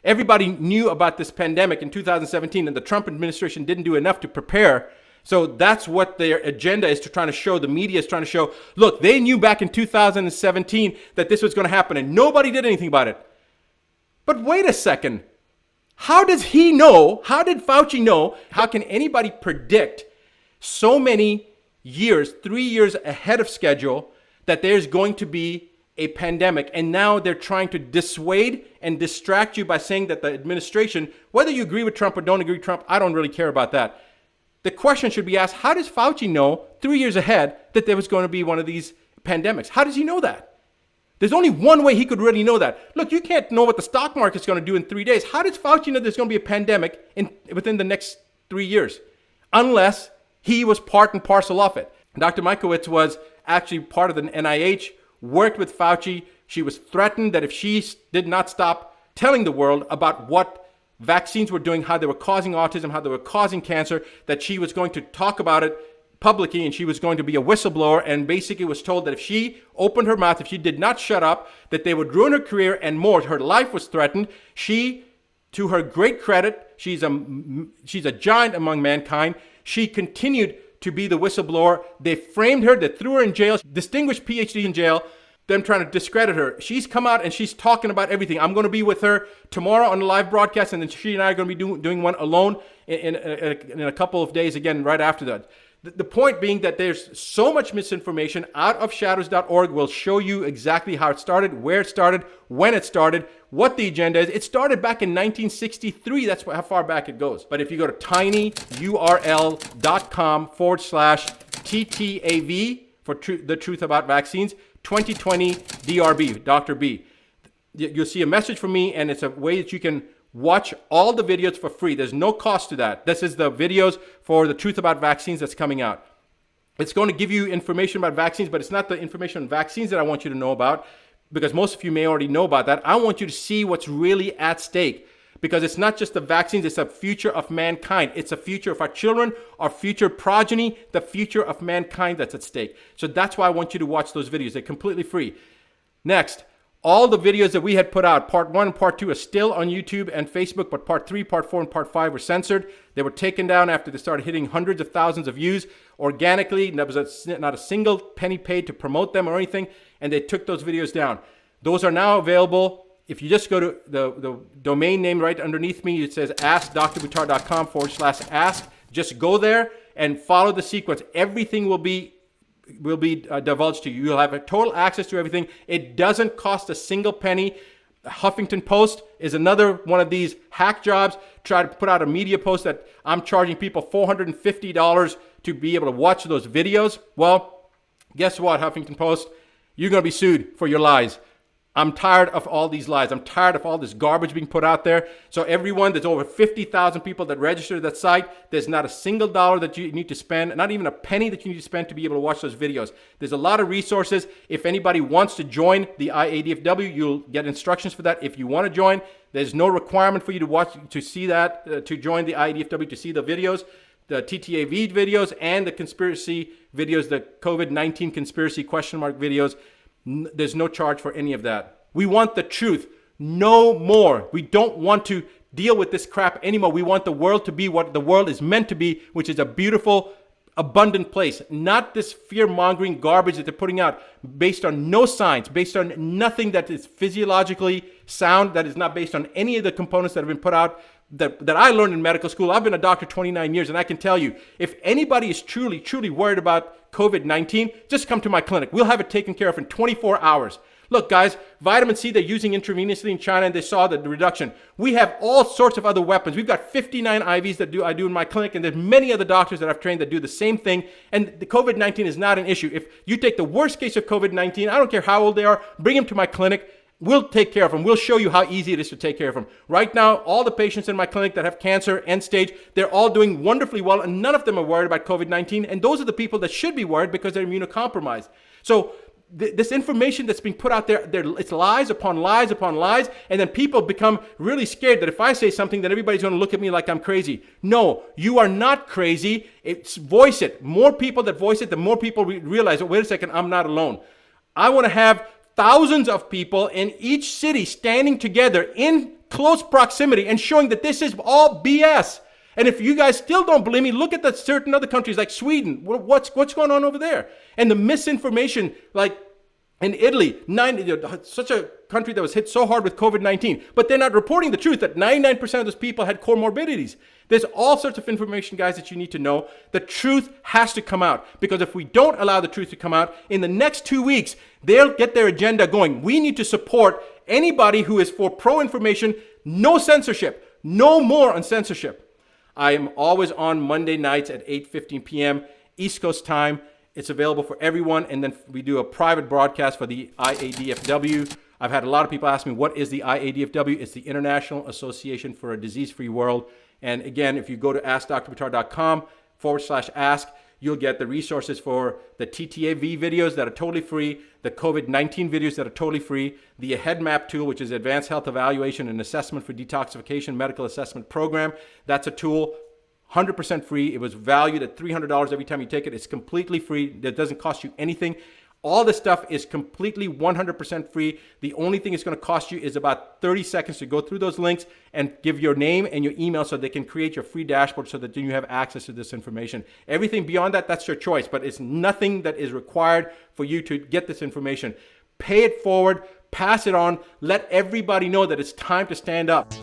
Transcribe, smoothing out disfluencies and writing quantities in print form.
Everybody knew about this pandemic in 2017, and the Trump administration didn't do enough to prepare. So that's what their agenda is, to try to show, the media is trying to show, look, they knew back in 2017 that this was going to happen, and nobody did anything about it. But wait a second. How does he know? How did Fauci know? How can anybody predict so many years, 3 years ahead of schedule, that there's going to be a pandemic? And now they're trying to dissuade and distract you by saying that the administration, whether you agree with Trump or don't agree with Trump, I don't really care about that. The question should be asked, how does Fauci know 3 years ahead that there was going to be one of these pandemics? How does he know that? There's only one way he could really know that. Look, you can't know what the stock market's going to do in 3 days. How does Fauci know there's going to be a pandemic within the next 3 years? Unless he was part and parcel of it. Dr. Mikovits was actually part of the NIH, worked with Fauci. She was threatened that if she did not stop telling the world about what vaccines were doing, how they were causing autism, how they were causing cancer, that she was going to talk about it publicly and she was going to be a whistleblower, and basically was told that if she opened her mouth, if she did not shut up, that they would ruin her career and more. Her life was threatened. She, to her great credit, she's a giant among mankind. She continued to be the whistleblower. They framed her, they threw her in jail, distinguished PhD in jail, them trying to discredit her. She's come out and she's talking about everything. I'm going to be with her tomorrow on the live broadcast, and then she and I are going to be doing one alone in a couple of days again right after that. The point being that there's so much misinformation. Outofshadows.org will show you exactly how it started, where it started, when it started, what the agenda is. It started back in 1963. That's how far back it goes. But if you go to tinyurl.com/TTAV for the truth about vaccines, 2020 DRB, Dr. B, you'll see a message from me, and it's a way that you can watch all the videos for free. There's no cost to that. This is the videos for the truth about vaccines that's coming out. It's going to give you information about vaccines, but it's not the information on vaccines that I want you to know about, because most of you may already know about that. I want you to see what's really at stake, because it's not just the vaccines, it's a future of mankind. It's a future of our children, our future progeny, the future of mankind that's at stake. So that's why I want you to watch those videos. They're completely free. Next, all the videos that we had put out, part 1 and part 2, are still on YouTube and Facebook, but part 3, part 4, and part 5 were censored. They were taken down after they started hitting hundreds of thousands of views organically. There was not a single penny paid to promote them or anything, and they took those videos down. Those are now available. If you just go to the domain name right underneath me, it says askdrbuttar.com/ask. Just go there and follow the sequence. Everything will be divulged to you. You'll have a total access to everything. It doesn't cost a single penny. Huffington Post is another one of these hack jobs. Try to put out a media post that I'm charging people $450 to be able to watch those videos. Well, guess what, Huffington Post? You're going to be sued for your lies. I'm tired of all these lies. I'm tired of all this garbage being put out there. So everyone, there's over 50,000 people that registered that site. There's not a single dollar that you need to spend, not even a penny that you need to spend to be able to watch those videos. There's a lot of resources. If anybody wants to join the IADFW, you'll get instructions for that. If you want to join, there's no requirement for you to watch, to see that, to join the IADFW, to see the videos, the TTAV videos, and the conspiracy videos, the COVID-19 conspiracy question mark videos. There's no charge for any of that. We want the truth. No more. We don't want to deal with this crap anymore. We want the world to be what the world is meant to be, which is a beautiful, abundant place. Not this fear-mongering garbage that they're putting out based on no science, based on nothing that is physiologically sound, that is not based on any of the components that have been put out that I learned in medical school. I've been a doctor 29 years, and I can tell you, if anybody is truly, truly worried about COVID-19, just come to my clinic. We'll have it taken care of in 24 hours. Look, guys, vitamin C they're using intravenously in China, and they saw the reduction. We have all sorts of other weapons. We've got 59 IVs that I do in my clinic, and there's many other doctors that I've trained that do the same thing. And the COVID-19 is not an issue. If you take the worst case of COVID-19, I don't care how old they are, bring them to my clinic. We'll take care of them. We'll show you how easy it is to take care of them. Right now, all the patients in my clinic that have cancer, end stage, they're all doing wonderfully well, and none of them are worried about COVID-19. And those are the people that should be worried because they're immunocompromised. So this information that's being put out there, it's lies upon lies upon lies, and then people become really scared that if I say something, then everybody's going to look at me like I'm crazy. No, you are not crazy. Voice it. More people that voice it, the more people realize, oh, wait a second, I'm not alone. I want to have thousands of people in each city standing together in close proximity and showing that this is all BS. And if you guys still don't believe me, look at the certain other countries like Sweden. What's going on over there? And the misinformation, like in Italy, such a country that was hit so hard with COVID-19, but they're not reporting the truth that 99% of those people had comorbidities. There's all sorts of information, guys, that you need to know. The truth has to come out, because if we don't allow the truth to come out, in the next 2 weeks, they'll get their agenda going. We need to support anybody who is for pro-information, no censorship, no more on censorship. I am always on Monday nights at 8:15 p.m. East Coast time. It's available for everyone. And then we do a private broadcast for the IADFW. I've had a lot of people ask me, what is the IADFW? It's the International Association for a Disease-Free World. And again, if you go to askdrbuttar.com/ask, you'll get the resources for the TTAV videos that are totally free, the COVID-19 videos that are totally free, the Ahead Map tool, which is Advanced Health Evaluation and Assessment for Detoxification Medical Assessment Program. That's a tool, 100% free. It was valued at $300 every time you take it. It's completely free. It doesn't cost you anything. All this stuff is completely 100% free. The only thing it's going to cost you is about 30 seconds to go through those links and give your name and your email so they can create your free dashboard so that then you have access to this information. Everything beyond that, that's your choice, but it's nothing that is required for you to get this information. Pay it forward, pass it on, let everybody know that it's time to stand up.